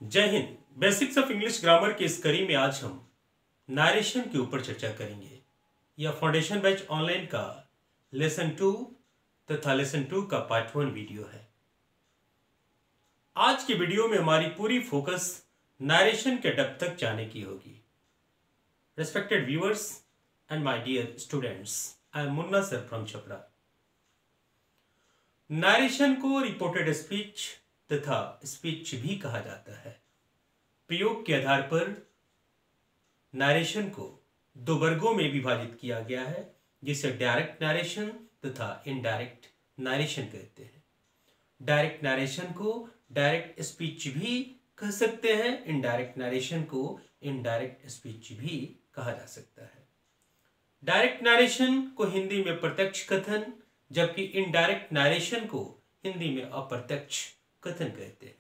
जय Hind. Basics of English grammar की इस कड़ी में आज हम नरेशन के ऊपर चर्चा करेंगे। यह फाउंडेशन बैच ऑनलाइन का लेसन 2 तथा लेसन 2 का पार्ट 1 वीडियो है। आज की वीडियो में हमारी पूरी फोकस नरेशन के डेप्थ तक जाने की होगी। Respected viewers and my dear students, I am Munna sir from Chhapra. Narration को रिपोर्टेड स्पीच तथा स्पीच भी कहा जाता है। प्रयोग के आधार पर नरेशन को दो वर्गों में विभाजित किया गया है, जिसे डायरेक्ट नरेशन तथा इनडायरेक्ट नरेशन कहते हैं। डायरेक्ट नरेशन को डायरेक्ट स्पीच भी कह सकते हैं, इनडायरेक्ट नरेशन को इनडायरेक्ट स्पीच भी कहा जा सकता है। डायरेक्ट नरेशन को हिंदी में प्रत्यक्ष कथन, जबकि इनडायरेक्ट नरेशन को हिंदी में अप्रत्यक्ष कथन कहते हैं।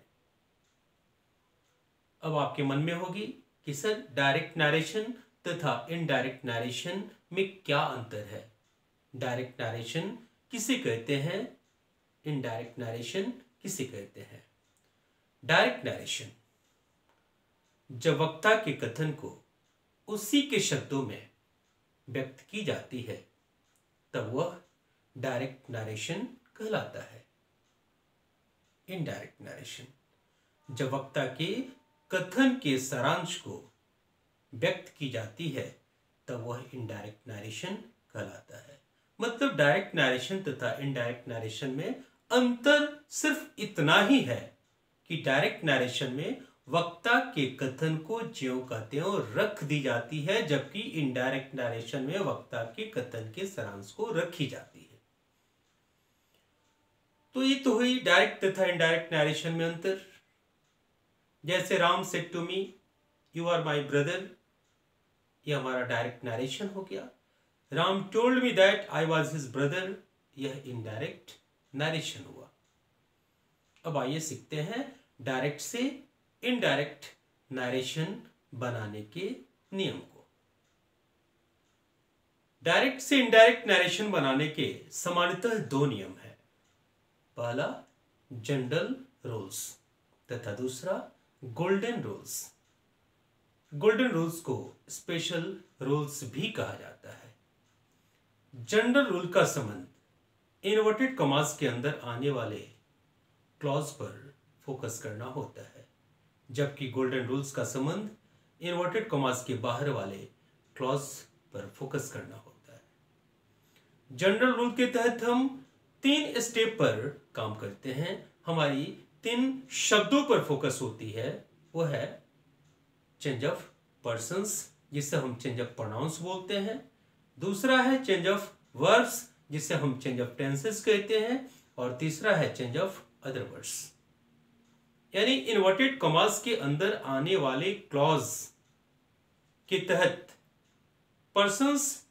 अब आपके मन में होगी कि सर डायरेक्ट नरेशन तथा इनडायरेक्ट नरेशन में क्या अंतर है। डायरेक्ट नरेशन किसे कहते हैं, इनडायरेक्ट नरेशन किसे कहते हैं। डायरेक्ट नरेशन जब वक्ता के कथन को उसी के शब्दों में व्यक्त की जाती है तब वह डायरेक्ट नरेशन कहलाता है। इनडायरेक्ट नरेशन जब वक्ता के कथन के सारांश को व्यक्त की जाती है तब वह इनडायरेक्ट नरेशन कहलाता है। मतलब डायरेक्ट नरेशन तथा इनडायरेक्ट नरेशन में अंतर सिर्फ इतना ही है कि डायरेक्ट नरेशन में वक्ता के कथन को ज्यों का त्यों रख दी जाती है, जबकि इनडायरेक्ट नरेशन में वक्ता के कथन के सारांश को रखी जाती है। तो ये तो हुई डायरेक्ट तथा इनडायरेक्ट नरेशन में अंतर। जैसे Ram said to me you are my brother, यह हमारा डायरेक्ट नरेशन हो गया। Ram told me that I was his brother, यह इनडायरेक्ट नरेशन हुआ। अब आइए सीखते हैं डायरेक्ट से इनडायरेक्ट नरेशन बनाने के नियम को। डायरेक्ट से इनडायरेक्ट नरेशन बनाने के सामान्यतः दो नियम हैं। पहला जनरल रूल्स तथा दूसरा गोल्डन रूल्स। गोल्डन रूल्स को स्पेशल रूल्स भी कहा जाता है। जनरल रूल का संबंध इन्वर्टेड कॉमास के अंदर आने वाले क्लॉज पर फोकस करना होता है, जबकि गोल्डन रूल्स का संबंध इन्वर्टेड कॉमास के बाहर वाले क्लॉज पर फोकस करना होता है। जनरल रूल के तहत हम 3 स्टेप पर काम करते हैं। हमारी 3 शब्दों पर फोकस होती है। वो है चेंज ऑफ पर्सन्स, जिसे हम चेंज ऑफ प्रोनाउंस बोलते हैं। दूसरा है चेंज ऑफ वर्ब्स, जिसे हम चेंज ऑफ टेंसेस कहते हैं। और तीसरा है चेंज ऑफ अदर वर्ड्स। यानी इन्वर्टेड कॉमास के अंदर आने वाले क्लॉज के तहत पर्सन्स,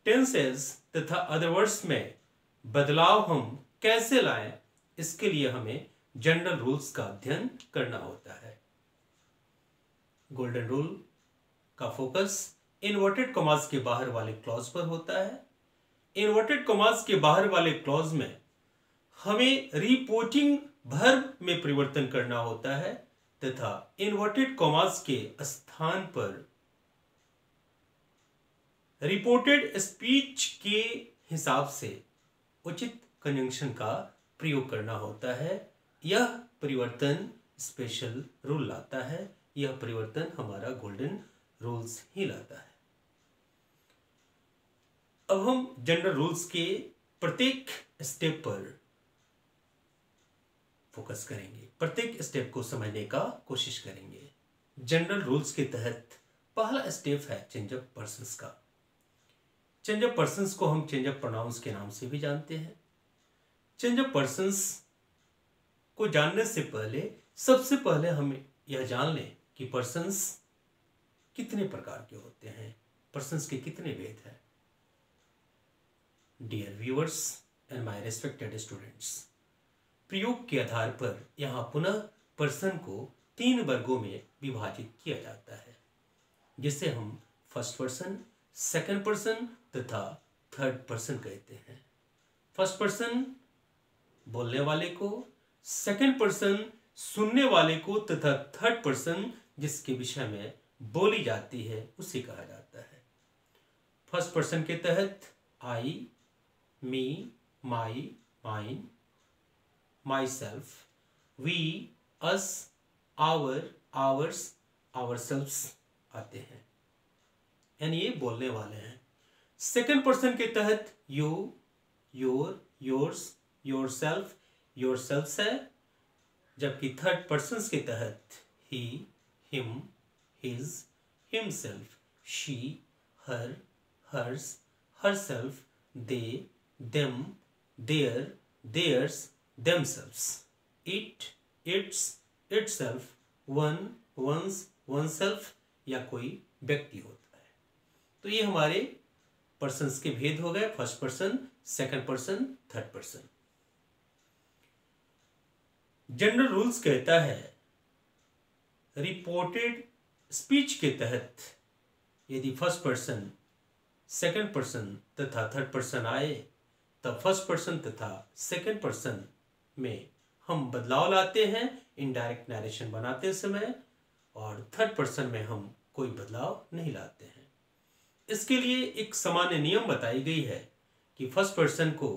टेंसेस तथा अदर वर्ड्स में बदलाव हम कैसे लाएं, इसके लिए हमें जनरल रूल्स का अध्ययन करना होता है। गोल्डन रूल का फोकस इन्वर्टेड कॉमास के बाहर वाले क्लॉज पर होता है। इन्वर्टेड कॉमास के बाहर वाले क्लॉज में हमें रिपोर्टिंग वर्ब में परिवर्तन करना होता है तथा इन्वर्टेड कॉमास के स्थान पर रिपोर्टेड स्पीच के हिसाब से उचित कंजंक्शन का प्रयोग करना होता है। यह परिवर्तन स्पेशल रूल लाता है। यह परिवर्तन हमारा गोल्डन रूल्स ही लाता है। अब हम जनरल रूल्स के प्रत्येक स्टेप पर फोकस करेंगे, प्रत्येक स्टेप को समझने का कोशिश करेंगे। जनरल रूल्स के तहत पहला स्टेप है चेंज ऑफ पर्सन्स का। चेंज ऑफ पर्सन्स को हम चेंज ऑफ प्रोनाउंस के नाम से भी जानते हैं। चेंज ऑफ पर्सन्स को जानने से पहले सबसे पहले हमें यह जान लें कि पर्सन्स कितने प्रकार के होते हैं, पर्सन्स के कितने भेद हैं। Dear viewers and my respected students, प्रयोग के आधार पर यहां पुनः पर्सन को 3 वर्गों में विभाजित किया जाता है, जिसे हम फर्स्ट पर्सन, सेकंड पर्सन तथा थर्ड पर्सन कहते हैं। फर्स्ट पर्सन बोलने वाले को, सेकंड पर्सन सुनने वाले को तथा थर्ड पर्सन जिसके विषय में बोली जाती है उसे कहा जाता है। फर्स्ट पर्सन के तहत I, me, my, mine, myself, we, us, our, ours, ourselves आते हैं, यानी ये बोलने वाले हैं। सेकंड पर्सन के तहत you, your, yours, yourself, yourselves है, जबकि थर्ड पर्सन के तहत he, him, his, himself, she, her, hers, herself, they, them, their, theirs, themselves, it, its, itself, one, ones, oneself या कोई व्यक्ति होता है। तो ये हमारे पर्सन्स के भेद हो गए, first person, second person, third person. General rules कहता है रिपोर्टेड स्पीच के तहत यदि फर्स्ट पर्सन, सेकंड पर्सन तथा थर्ड पर्सन आए तब फर्स्ट पर्सन तथा सेकंड पर्सन में हम बदलाव लाते हैं इनडायरेक्ट नरेशन बनाते समय, और थर्ड पर्सन में हम कोई बदलाव नहीं लाते हैं। इसके लिए एक सामान्य नियम बताई गई है कि फर्स्ट पर्सन को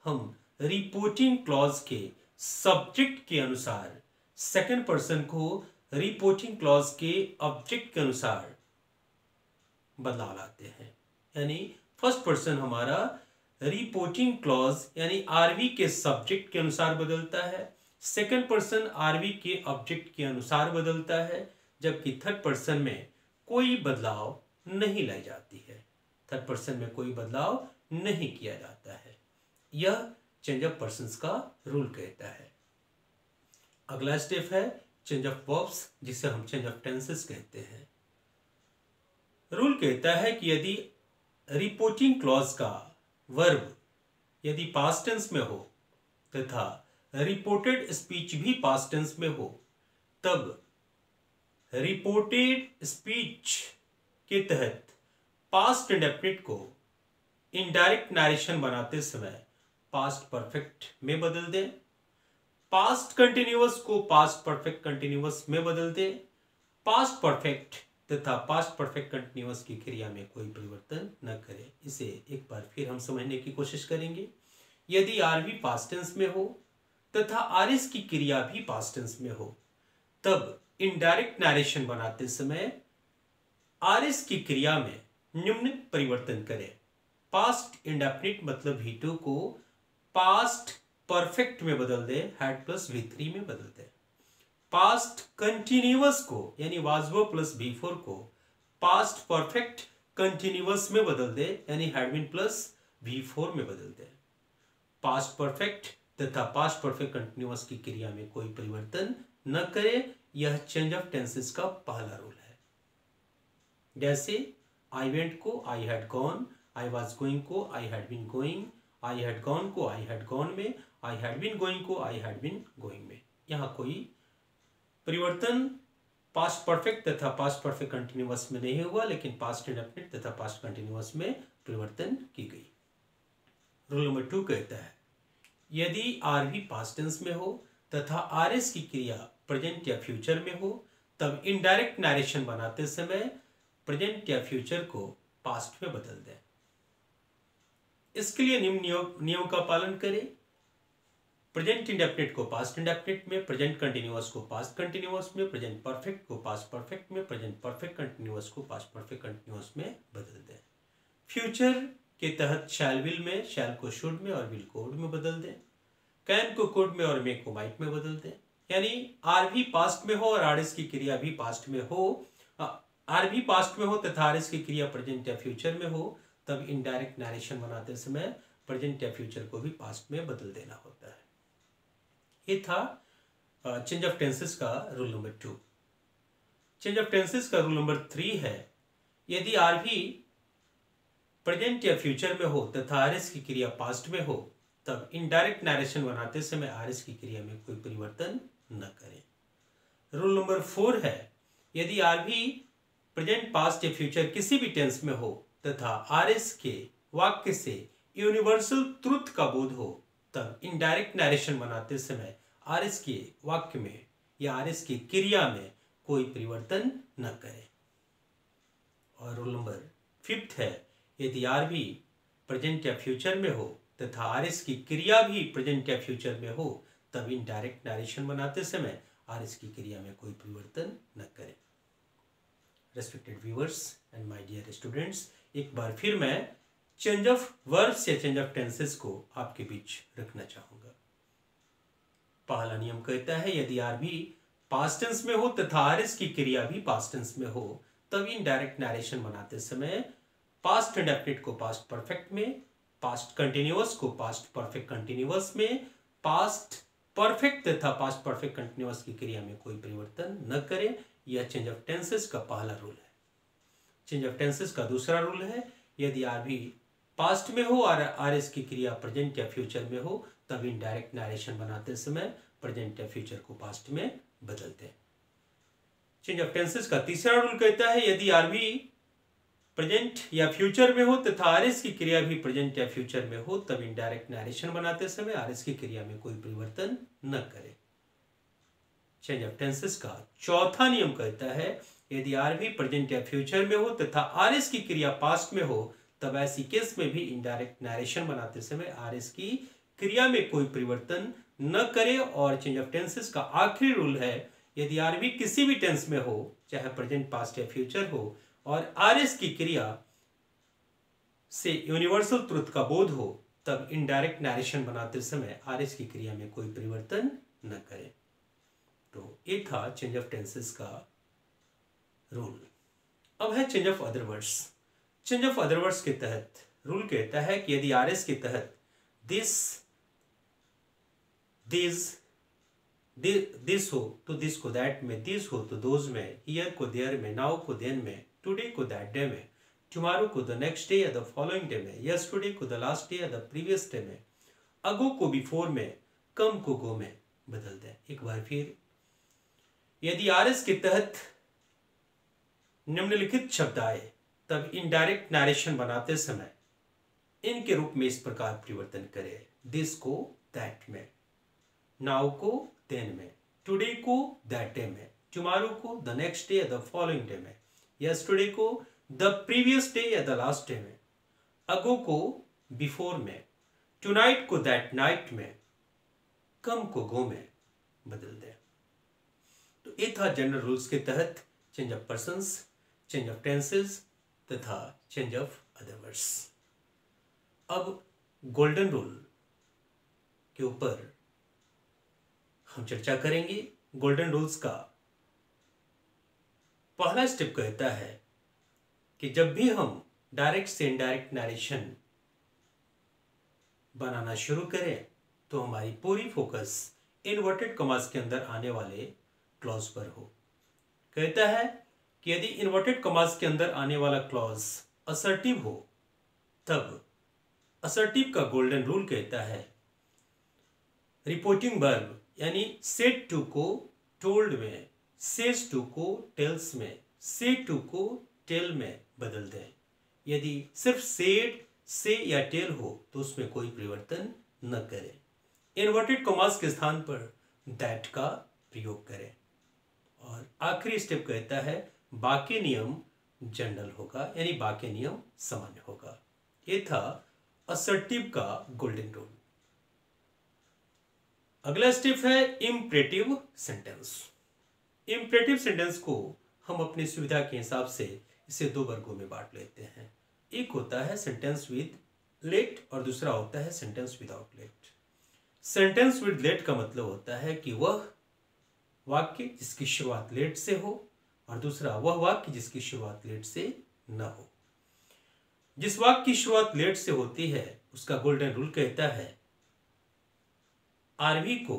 हम रिपोर्टिंग क्लॉज के सब्जेक्ट के अनुसार, सेकंड पर्सन को रिपोर्टिंग क्लॉज के ऑब्जेक्ट के अनुसार बदलाव लाते हैं। यानी फर्स्ट पर्सन हमारा रिपोर्टिंग क्लॉज यानी आरवी के सब्जेक्ट के अनुसार बदलता है, सेकंड पर्सन आरवी के ऑब्जेक्ट के अनुसार बदलता है, जबकि थर्ड पर्सन में कोई बदलाव नहीं लाई जाती है। थर्ड पर्सन में कोई बदलाव नहीं किया जाता है। यह चेंज ऑफ पर्सन्स का रूल कहता है। अगला स्टेप है चेंज ऑफ वर्ब्स, जिसे हम चेंज ऑफ टेंसेस कहते हैं। रूल कहता है कि यदि रिपोर्टिंग क्लॉज का वर्ब यदि पास्ट टेंस में हो तथा रिपोर्टेड स्पीच भी पास्ट टेंस में हो, तब रिपोर्टेड स्पीच के तहत पास्ट इंडेफिनिट को इनडायरेक्ट नरेशन बनाते समय पास्ट परफेक्ट में बदल दें, पास्ट कंटिन्यूअस को पास्ट परफेक्ट कंटिन्यूअस में बदल दें, पास्ट परफेक्ट तथा पास्ट परफेक्ट कंटिन्यूअस की क्रिया में कोई परिवर्तन न करें। इसे एक बार फिर हम समझने की कोशिश करेंगे। यदि आरवी पास्ट टेंस में हो तथा आरएस की क्रिया भी पास्ट टेंस में हो, तब इनडायरेक्ट नरेशन बनाते समय आरएस की क्रिया में निम्नलिखित परिवर्तन करें। पास्ट इंडेफिनिट मतलब V2 को पास्ट परफेक्ट में बदल दे, हैड प्लस V3 में बदल दे। पास्ट कंटिन्यूअस को यानी वाज वर प्लस V4 को पास्ट परफेक्ट कंटिन्यूअस में बदल दे, यानी हैड बीन प्लस V4 में बदल दे। पास्ट परफेक्ट तथा पास्ट परफेक्ट कंटिन्यूअस की क्रिया में कोई परिवर्तन न करे। यह चेंज ऑफ टेंसेस का पहला रूल है। जैसे आई वेंट को I had gone, I was going को I had been going, I had gone को आई हैड गॉन में, आई हैड बीन गोइंग को आई हैड बीन गोइंग में। यहाँ कोई परिवर्तन पास्ट परफेक्ट तथा पास्ट परफेक्ट कंटिन्यूअस में नहीं हुआ, लेकिन पास्ट इंडेफिनिट तथा पास्ट कंटिन्यूअस में परिवर्तन की गई। रूल नंबर 2 कहता है यदि आरवी पास्ट टेंस में हो तथा आरएस की क्रिया प्रेजेंट या फ्यूचर में हो, तब इनडायरेक्ट नरेशन बनाते समय प्रेजेंट या फ्यूचर को पास्ट में बदल दें। इसके लिए निम्न नियम का पालन करें। प्रेजेंट इंडेफिनिट को पास्ट इंडेफिनिट में, प्रेजेंट कंटिन्यूअस को पास्ट कंटिन्यूअस में, प्रेजेंट परफेक्ट को पास्ट परफेक्ट में, प्रेजेंट परफेक्ट कंटिन्यूअस को पास्ट परफेक्ट कंटिन्यूअस में बदल दें। फ्यूचर के तहत शैल विल में, शैल को शुड में और विल को वुड में बदल दें। कैन को कुड में और मे को माइट में बदल दें। यानी आर भी पास्ट में हो और आरएस की क्रिया भी पास्ट में हो, आर भी पास्ट में हो तथा आरएस की क्रिया प्रेजेंट या फ्यूचर में हो, तब इनडायरेक्ट नरेशन बनाते समय प्रेजेंट या फ्यूचर को भी पास्ट में बदल देना होता है। ये था चेंज ऑफ टेंसेस का rule number 2। Change of tenses का रूल नंबर 3 है यदि आर भी प्रेजेंट या फ्यूचर में हो तथा आरएस की क्रिया पास्ट में हो, तब इनडायरेक्ट नरेशन बनाते समय आरएस की क्रिया में कोई परिवर्तन न करें। रूल नंबर 4 है यदि आर भी प्रेजेंट पास्ट या फ्यूचर किसी भी टेंस में हो तथा आरएस के वाक्य से यूनिवर्सल ट्रुथ का बोध हो, तब इनडायरेक्ट नरेशन बनाते समय आरएस के वाक्य में या आरएस की क्रिया में कोई परिवर्तन न करे। और रूल नंबर 5 है, यदि आर भी प्रेजेंट या फ्यूचर में हो तथा आरएस की क्रिया भी प्रेजेंट या फ्यूचर में हो तब इनडायरेक्ट नरेशन बनाते समय आरएस की क्रिया में कोई परिवर्तन न करें। Respected viewers and my dear students, एक बार फिर मैं चेंज ऑफ वर्ब्स या चेंज ऑफ टेंसेस को आपके बीच रखना चाहूंगा। पहला नियम कहता है, यदि आर भी पास्ट टेंस में हो तथा आरएस की क्रिया भी पास्ट टेंस में हो तब इनडायरेक्ट नरेशन बनाते समय पास्ट इंडेफिनिट को पास्ट परफेक्ट में, पास्ट कंटिन्यूअस को पास्ट परफेक्ट कंटिन्यूअस में, पास्ट परफेक्ट तथा पास्ट परफेक्ट कंटिन्यूअस की क्रिया में कोई परिवर्तन न करें। यह चेंज ऑफ टेंसेस का पहला रूल है। चेंज ऑफ टेंसेस का दूसरा रूल है, यदि आर भी पास्ट में हो और आरएस की क्रिया प्रेजेंट या फ्यूचर में हो तब इनडायरेक्ट नरेशन बनाते समय प्रेजेंट या फ्यूचर को पास्ट में बदलते हैं। चेंज ऑफ टेंसेस का तीसरा रूल कहता है, यदि आर भी प्रेजेंट या फ्यूचर में हो तथा आरएस की क्रिया भी प्रेजेंट या फ्यूचर में हो तब इनडायरेक्ट नरेशन बनाते समय आरएस की क्रिया में कोई परिवर्तन न करे। चेंज ऑफ टेंसेस का चौथा नियम कहता है, यदि आर भी प्रेजेंट या फ्यूचर में हो तथा आरएस की क्रिया पास्ट में हो तब ऐसी केस में भी इनडायरेक्ट नरेशन बनाते समय आरएस की क्रिया में कोई परिवर्तन न करे। और चेंज ऑफ टेंसेस का आखिरी रूल है, यदि आर भी किसी भी टेंस में हो, चाहे प्रेजेंट, पास्ट या फ्यूचर हो, और आरएस की क्रिया से यूनिवर्सल ट्रुथ का बोध हो तब इनडायरेक्ट नरेशन बनाते समय आरएस की क्रिया में कोई परिवर्तन न करें। तो ये था चेंज ऑफ टेंसेस का रूल। अब है change of other words. Change of other words के तहत रूल कहता है कि यदि आरएस के तहत दिस हो तो दिस को दैट में, दिस हो तो दोज में, हियर को देयर में, नाउ को देन में, टुडे को दैट डे में, टुमारो को द नेक्स्ट डे या द फॉलोइंग डे में, यस्टरडे को द लास्ट डे या द प्रीवियस डे में, अगो को बिफोर में, कम को गो में बदल दें। एक बार फिर, यदि आरएस के तहत निम्नलिखित शब्द आए तब इनडायरेक्ट नरेशन बनाते समय इनके रूप में इस प्रकार परिवर्तन करें। दिस को दैट में, नाउ को देन में, टुडे को दैट डे में, टुमारो को द नेक्स्ट डे या द फॉलोइंग डे में, यस्टरडे को द प्रीवियस डे या द लास्ट डे में, अगो को बिफोर में, टुनाइट को दैट नाइट में, कम को गो में बदल दें। तो ये था जनरल रूल्स के तहत change of persons, change of tenses तथा चेंज ऑफ अदर वर्ड्स। अब गोल्डन रूल के ऊपर हम चर्चा करेंगे। गोल्डन रूल्स का पहला स्टेप कहता है कि जब भी हम डायरेक्ट से इनडायरेक्ट नरेशन बनाना शुरू करें तो हमारी पूरी फोकस इन्वर्टेड कॉमास के अंदर आने वाले क्लॉज पर हो। कहता है कि यदि इन्वर्टेड कॉमास के अंदर आने वाला क्लॉज असर्टिव हो तब असर्टिव का गोल्डन रूल कहता है रिपोर्टिंग वर्ब यानी सेड टू को टोल्ड में, सेज टू को टेल्स में, से टू को टेल में बदल दें। यदि सिर्फ सेड, से या टेल हो तो उसमें कोई परिवर्तन न करें। इन्वर्टेड कॉमास के स्थान पर दैट का प्रयोग करें। और आखिरी स्टेप कहता है बाकी नियम जनरल होगा, यानी बाकी नियम सामान्य होगा। ये था असर्टिव का गोल्डन रूल। अगला स्टेप है इंपरेटिव सेंटेंस। इंपरेटिव सेंटेंस को हम अपनी सुविधा के हिसाब से इसे दो वर्गों में बांट लेते हैं। एक होता है सेंटेंस विद लेट और दूसरा होता है sentence without let. Sentence with let का मतलब होता है कि वह वाक्य जिसकी शुरुआत लेट से हो और दूसरा वह वाक्य जिसकी शुरुआत लेट से न हो। जिस वाक्य की शुरुआत लेट से होती है उसका गोल्डन रूल कहता है आरवी को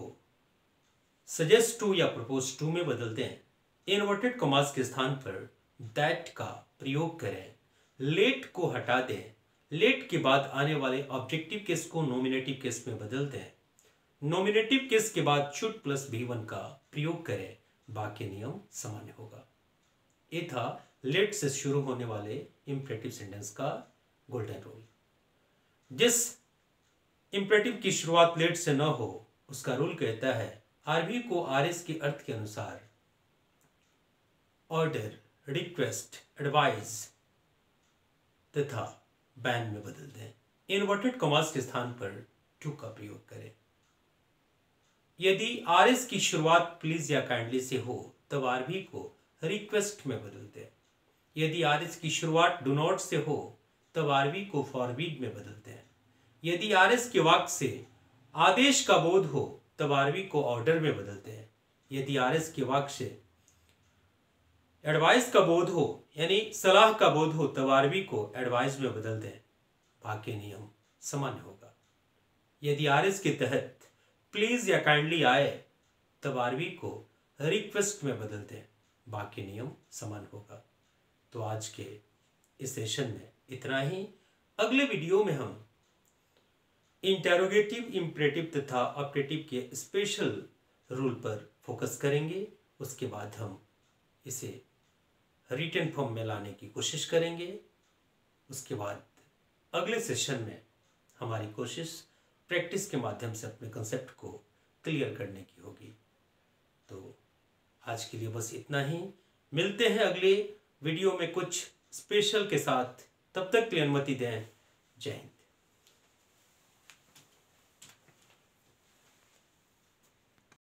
सजेस्ट टू या प्रपोज टू में बदल दें। इन्वर्टेड कॉमास के स्थान पर दैट का प्रयोग करें। लेट को हटा दें। लेट के बाद आने वाले ऑब्जेक्टिव केस को नॉमिनेटिव केस में बदल दें। नॉमिनेटिव केस के बाद शुड प्लस भी1 का प्रयोग करें। बाकी नियम सामान्य होगा। ये था लेट से शुरू होने वाले इंपरेटिव सेंटेंस का गोल्डन रूल। जिस इंपरेटिव की शुरुआत लेट से न हो उसका रूल कहता है आरबी को आरएस के अर्थ के अनुसार ऑर्डर, रिक्वेस्ट, एडवाइस तथा बैन में बदल दें। इन्वर्टेड कॉमास के स्थान पर टू का प्रयोग करें। यदि आरएस की शुरुआत प्लीज या काइंडली से हो तब आरबी को रिक्वेस्ट में बदल दें। यदि आरएस की शुरुआत डू नॉट से हो तब आरबी को फॉरबिड में बदल दें। यदि आरएस के वाक्य से आदेश का बोध हो तब आरबी को ऑर्डर में बदल दें। यदि आरएस के वाक्य से एडवाइस का बोध हो यानी सलाह का बोध हो तब आरबी को एडवाइस में बदल दें। बाकी नियम समान होगा। यदि आरएस के तहत प्लीज या काइंडली आए तब आरबी को रिक्वेस्ट में बदल दें। बाकी नियम समान होगा। तो आज के इस सेशन में इतना ही। अगले वीडियो में हम इंटेरोगेटिव, इंपरेटिव तथा ऑप्टेटिव के स्पेशल रूल पर फोकस करेंगे। उसके बाद हम इसे रिटन फॉर्म में लाने की कोशिश करेंगे। उसके बाद अगले सेशन में हमारी कोशिश प्रैक्टिस के माध्यम से अपने कंसेप्ट को क्लियर करने की होगी। तो आज के लिए बस इतना ही। मिलते हैं अगले वीडियो में कुछ स्पेशल के साथ। तब तक के लिए अनुमति दें। जय हिंद।